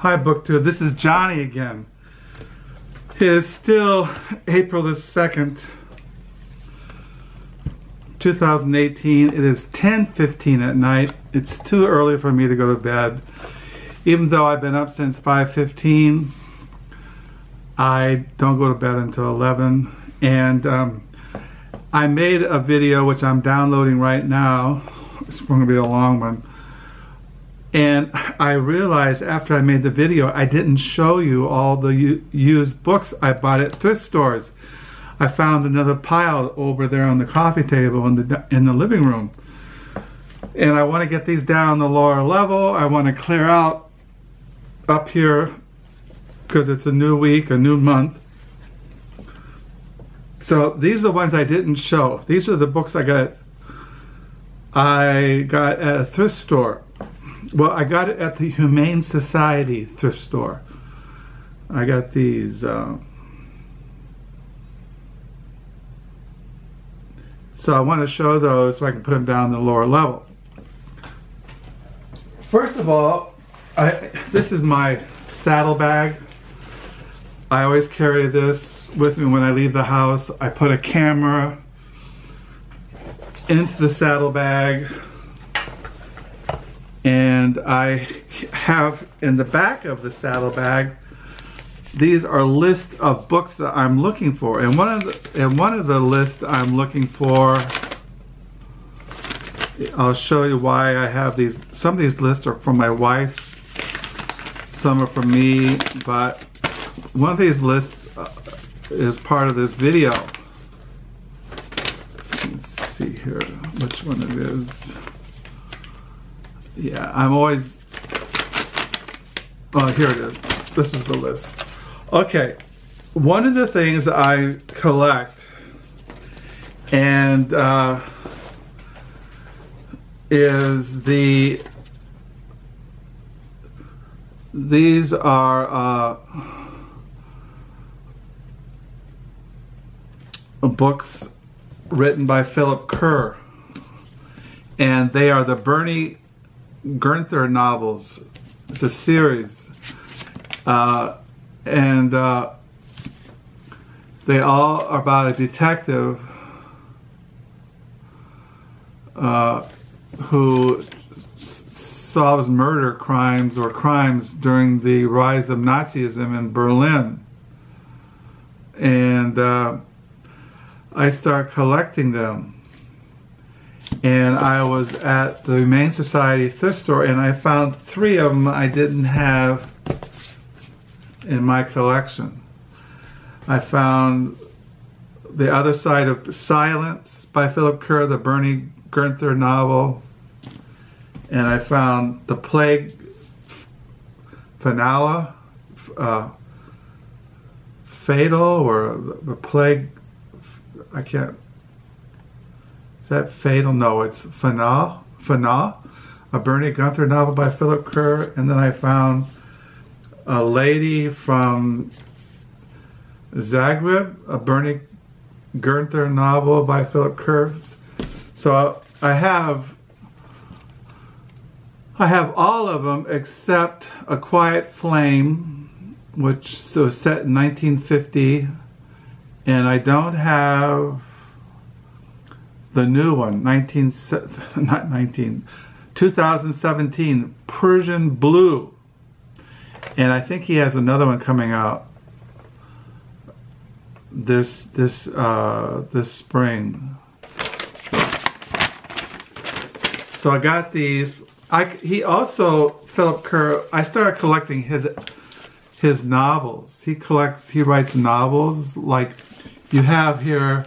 Hi BookTube, this is Johnny again. It is still April the 2nd, 2018. It is 10:15 at night. It's too early for me to go to bed. Even though I've been up since 5:15, I don't go to bed until 11. And I made a video which I'm downloading right now. It's going to be a long one. And I realized after I made the video, I didn't show you all the used books I bought at thrift stores. I found another pile over there on the coffee table in the living room. And I want to get these down the lower level. I want to clear out up here because it's a new week, a new month. So these are the ones I didn't show. These are the books I got at a thrift store. Well, I got it at the Humane Society thrift store. I got these. So I want to show those so I can put them down the lower level. First of all, this is my saddle bag. I always carry this with me when I leave the house. I put a camera into the saddle bag. And I have in the back of the saddlebag, these are lists of books that I'm looking for. And one of the lists I'm looking for, I'll show you why I have these. Some of these lists are from my wife, some are from me, but one of these lists is part of this video. Let's see here which one it is. Yeah, I'm always, oh, here it is. This is the list. Okay, one of the things I collect and is these are books written by Philip Kerr, and they are the Gunther novels. It's a series, and they all are about a detective who solves murder crimes or crimes during the rise of Nazism in Berlin. And I start collecting them. And I was at the Humane Society thrift store and I found 3 of them I didn't have in my collection. I found The Other Side of Silence by Philip Kerr, the Bernie Gunther novel. And I found The Plague Fatale, Fatal, or The Plague, I can't. Is that Fatal? No, it's Fatale, a Bernie Gunther novel by Philip Kerr. And then I found A Lady from Zagreb, a Bernie Gunther novel by Philip Kerr. So I have all of them except A Quiet Flame, which was set in 1950, and I don't have the new one, 2017, Persian Blue. And I think he has another one coming out this spring. So I got these. He also, Philip Kerr, I started collecting his novels. He writes novels, like you have here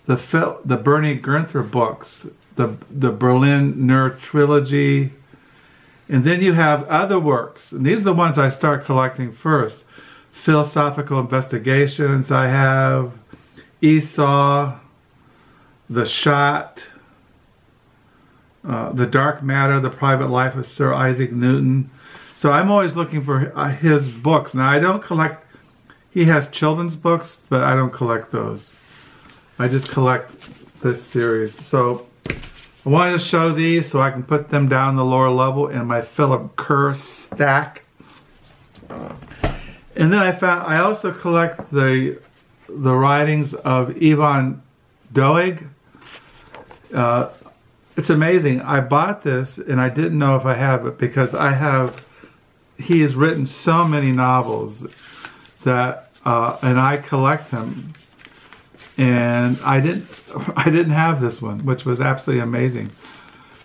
the Bernie Gunther books, the Berliner trilogy, and then you have other works. And these are the ones I start collecting first. Philosophical Investigations I have, Esau, The Shot, The Dark Matter, The Private Life of Sir Isaac Newton. So I'm always looking for his books. Now I don't collect, he has children's books, but I don't collect those. I just collect this series. So I wanted to show these so I can put them down the lower level in my Philip Kerr stack. And then I also collect the writings of Ivan Doig. It's amazing. I bought this and I didn't know if I have it because he has written so many novels that, and I collect them. And I didn't have this one, which was absolutely amazing.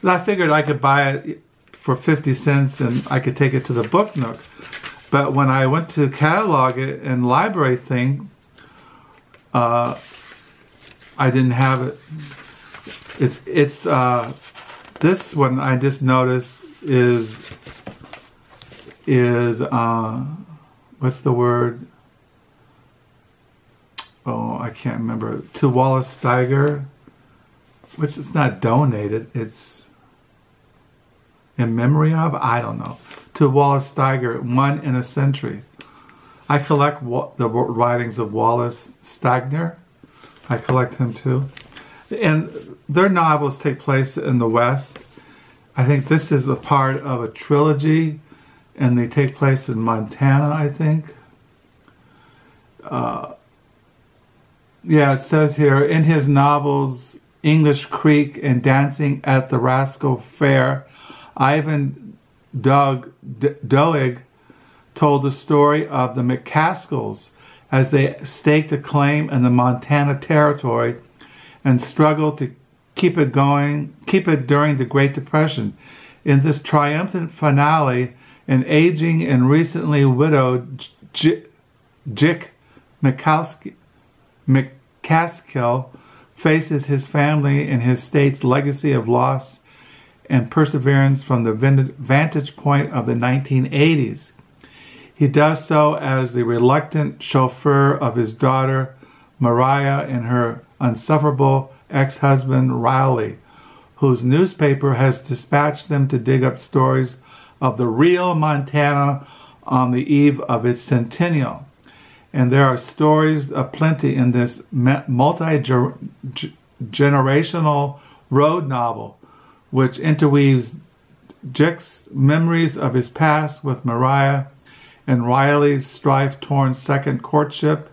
And I figured I could buy it for 50 cents and I could take it to the Book Nook. But when I went to catalog it and library thing, I didn't have it. It's this one I just noticed is what's the word? Oh, I can't remember. To Wallace Steiger, which is not donated. It's in memory of. I don't know. To Wallace Steiger, One in a Century. I collect the writings of Wallace Stagner. I collect him too. And their novels take place in the West. I think this is a part of a trilogy, and they take place in Montana, I think. Yeah, it says here, in his novels, English Creek and Dancing at the Rascal Fair, Ivan Doig told the story of the McCaskells as they staked a claim in the Montana Territory and struggled to keep it during the Great Depression. In this triumphant finale, an aging and recently widowed Jick McCaskill faces his family and his state's legacy of loss and perseverance from the vantage point of the 1980s. He does so as the reluctant chauffeur of his daughter, Mariah, and her insufferable ex-husband, Riley, whose newspaper has dispatched them to dig up stories of the real Montana on the eve of its centennial. And there are stories aplenty in this multi-generational road novel, which interweaves Jick's memories of his past with Mariah and Riley's strife-torn second courtship,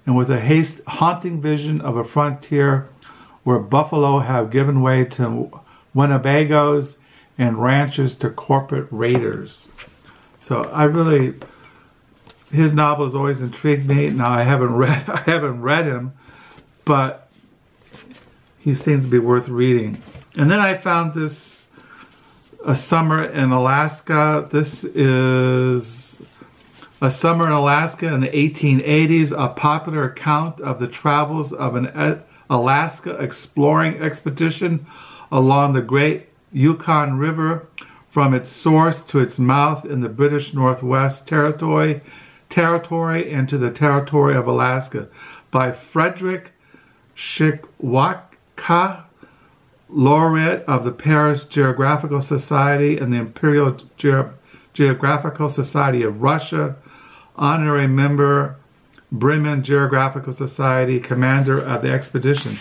and with a haunting vision of a frontier where buffalo have given way to Winnebagos and ranchers to corporate raiders. So his novels always intrigued me. Now I haven't read him, but he seems to be worth reading. And then I found this, A Summer in Alaska. This is A Summer in Alaska in the 1880s, a popular account of the travels of an Alaska exploring expedition along the Great Yukon River from its source to its mouth in the British Northwest Territory and to the Territory of Alaska, by Frederick Shikwaka, laureate of the Paris Geographical Society and the Imperial Geographical Society of Russia, honorary member, Bremen Geographical Society, commander of the expedition.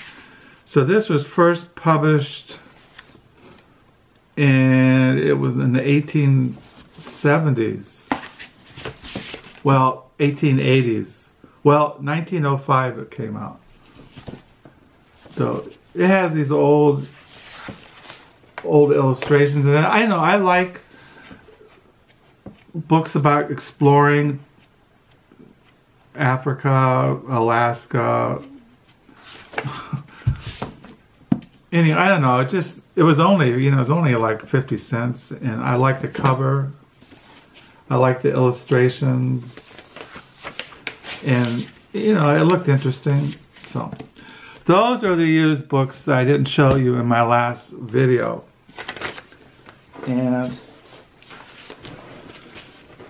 So this was first published, and it was in the 1870s. Well, 1880s. Well, 1905 it came out. So it has these old illustrations, and I know I like books about exploring Africa, Alaska. Anyway, I don't know. It was only, it was only like 50 cents, and I like the cover. I like the illustrations, and it looked interesting. So those are the used books that I didn't show you in my last video. And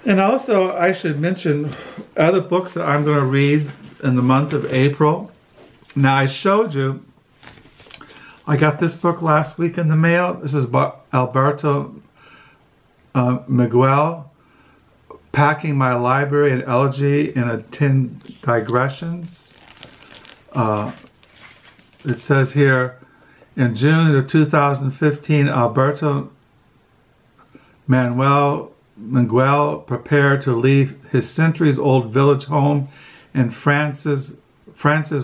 also I should mention other books that I'm going to read in the month of April. Now I showed you, I got this book last week in the mail. This is by Alberto Manguel, Packing My Library and Elegy in a Tin Digressions. It says here, in June of 2015, Alberto Manguel Manguel prepared to leave his centuries-old village home in France's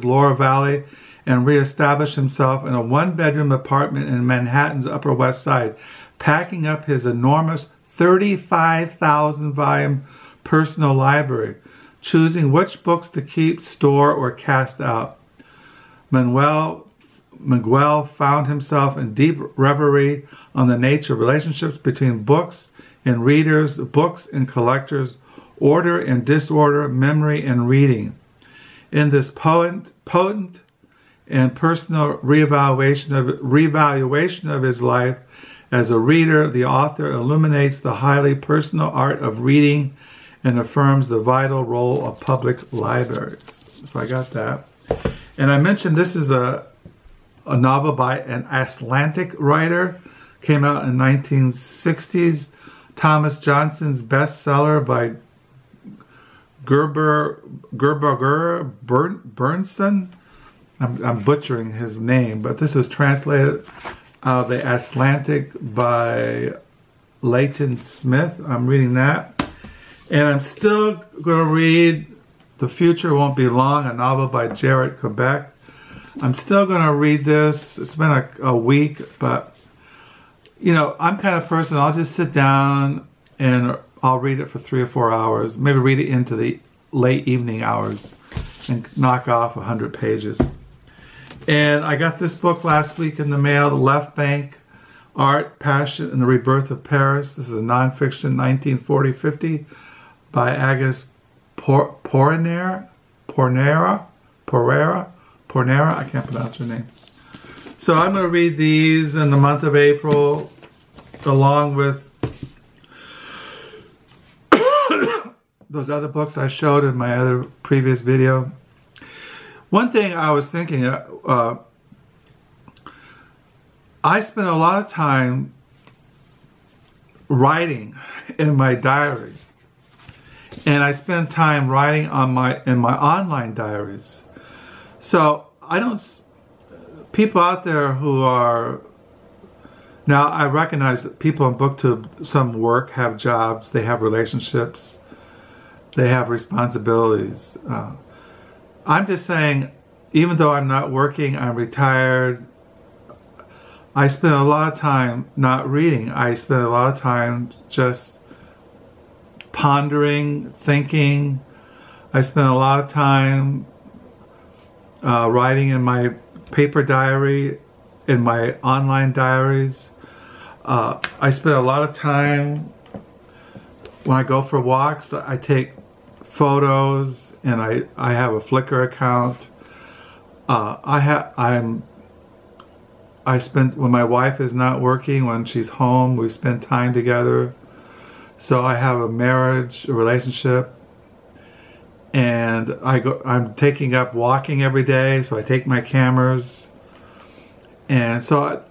Loire Valley and reestablish himself in a one-bedroom apartment in Manhattan's Upper West Side, packing up his enormous 35,000-volume personal library, choosing which books to keep, store, or cast out. Manguel found himself in deep reverie on the nature of relationships between books and readers, books and collectors, order and disorder, memory and reading. In this potent and personal reevaluation of his life as a reader, the author illuminates the highly personal art of reading and affirms the vital role of public libraries. So I got that. And I mentioned this is a novel by an Icelandic writer, came out in 1960s. Thomas Jonsson's bestseller by Gudbergur Bergsson. I'm butchering his name, but this was translated out of the Icelandic by Lytton Smith. I'm reading that. And I'm still going to read The Future Won't Be Long, a novel by Jarett, Kobek. I'm still going to read this. It's been a week, but, you know, I'm kind of person, I'll just sit down and I'll read it for 3 or 4 hours, maybe read it into the late evening hours and knock off 100 pages. And I got this book last week in the mail, The Left Bank, Art, Passion, and the Rebirth of Paris. This is a nonfiction, 1940-50, by Agnes Poirier, I can't pronounce her name. So I'm going to read these in the month of April, along with those other books I showed in my other previous video. One thing I was thinking, I spent a lot of time writing in my diary, and I spend time writing on in my online diaries. So I don't, people out there who are, now I recognize that people in BookTube, some work, have jobs, they have relationships, they have responsibilities. I'm just saying, even though I'm not working, I'm retired, I spend a lot of time not reading. I spend a lot of time just pondering, thinking. I spend a lot of time writing in my paper diary, in my online diaries. I spend a lot of time when I go for walks. I take photos, and I have a Flickr account. I spend, when my wife is not working, when she's home, we spend time together. So I have a marriage, a relationship, and I'm taking up walking every day, so I take my cameras. And so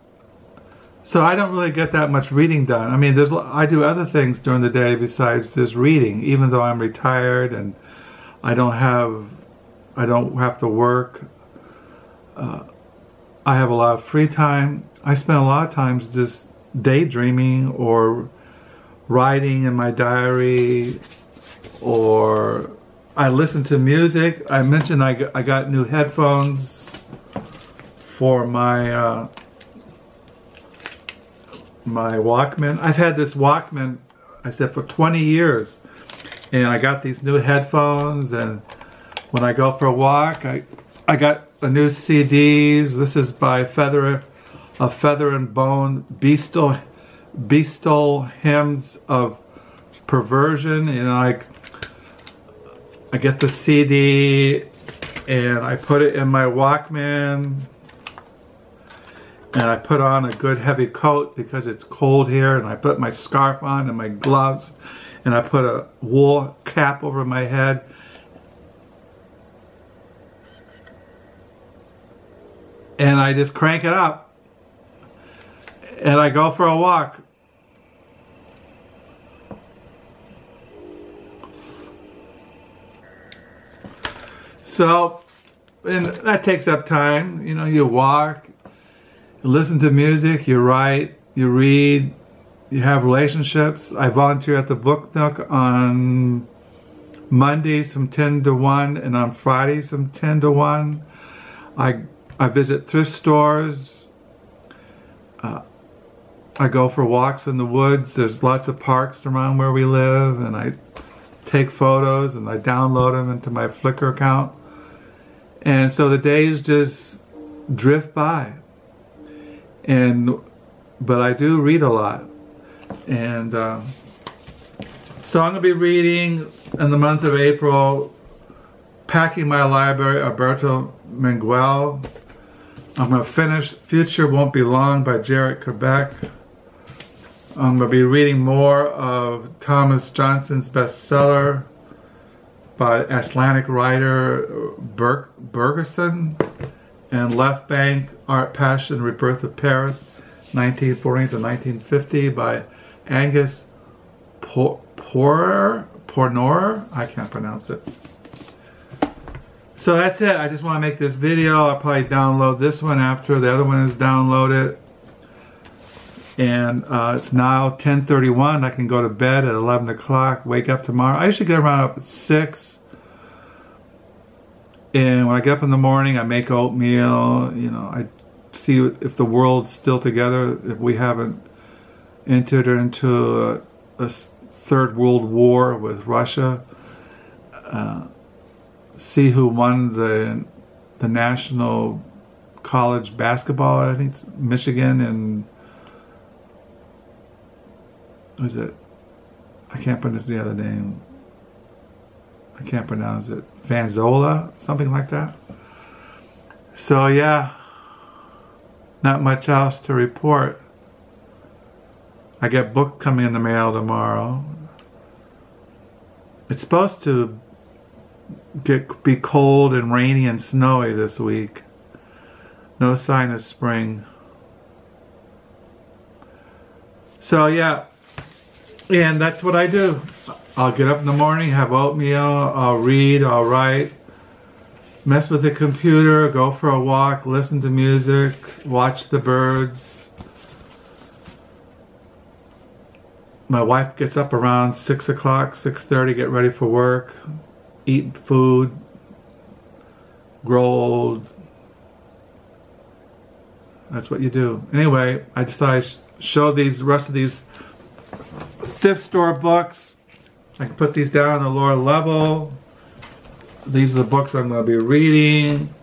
I don't really get that much reading done. I mean, I do other things during the day besides just reading, even though I'm retired and I don't have to work. I have a lot of free time. I spend a lot of times just daydreaming or writing in my diary, or I listen to music. I mentioned I got new headphones for my my Walkman. I've had this Walkman, I said, for 20 years, and I got these new headphones, and when I go for a walk, I got a new CDs. This is by Feather and Bone, Bestial Hymns of Perversion. And I get the CD and I put it in my Walkman, and I put on a good heavy coat because it's cold here, and I put my scarf on and my gloves, and I put a wool cap over my head. And I just crank it up, and I go for a walk. So, and that takes up time. You know, you walk, you listen to music, you write, you read, you have relationships. I volunteer at the Book Nook on Mondays from 10 to 1 and on Fridays from 10 to 1. I visit thrift stores. I go for walks in the woods. There's lots of parks around where we live, and I take photos and I download them into my Flickr account. And so the days just drift by. But I do read a lot. And so I'm going to be reading in the month of April, Packing My Library, Alberto Manguel. I'm going to finish Future Won't Be Long by Jarett, Kobek. I'm going to be reading more of Thomas Jonsson's bestseller by Icelandic writer Bergsson, and Left Bank, Art, Passion, Rebirth of Paris, 1940 to 1950 by Agnes Poirier. I can't pronounce it. So that's it. I just want to make this video. I'll probably download this one after the other one is downloaded. And it's now 10:31. I can go to bed at 11 o'clock, wake up tomorrow. I usually get around up at 6. And when I get up in the morning, I make oatmeal. You know, I see if the world's still together, if we haven't entered into a third world war with Russia. See who won the national college basketball. I think it's Michigan and was it? I can't pronounce the other name. I can't pronounce it. Vanzola, something like that. So yeah, not much else to report. I get a book coming in the mail tomorrow. It's supposed to be cold and rainy and snowy this week. No sign of spring. So yeah, and that's what I do. I'll get up in the morning, have oatmeal, I'll read, I'll write, mess with the computer, go for a walk, listen to music, watch the birds. My wife gets up around 6 o'clock, 6:30, get ready for work, eat food, grow old. That's what you do. Anyway, I just thought I'd show these rest of these thrift store books. I can put these down on the lower level. These are the books I'm going to be reading.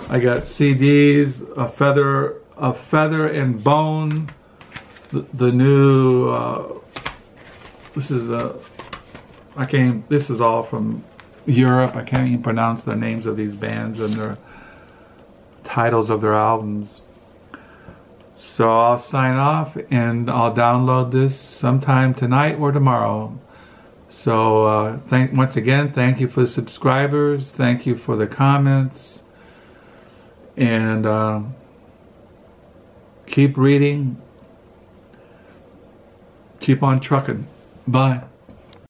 I got CDs, A Feather and Bone, the new. This is This is all from Europe. I can't even pronounce the names of these bands and their titles of their albums. So I'll sign off and I'll download this sometime tonight or tomorrow. So once again, thank you for the subscribers. Thank you for the comments. And keep reading. Keep on trucking. Bye.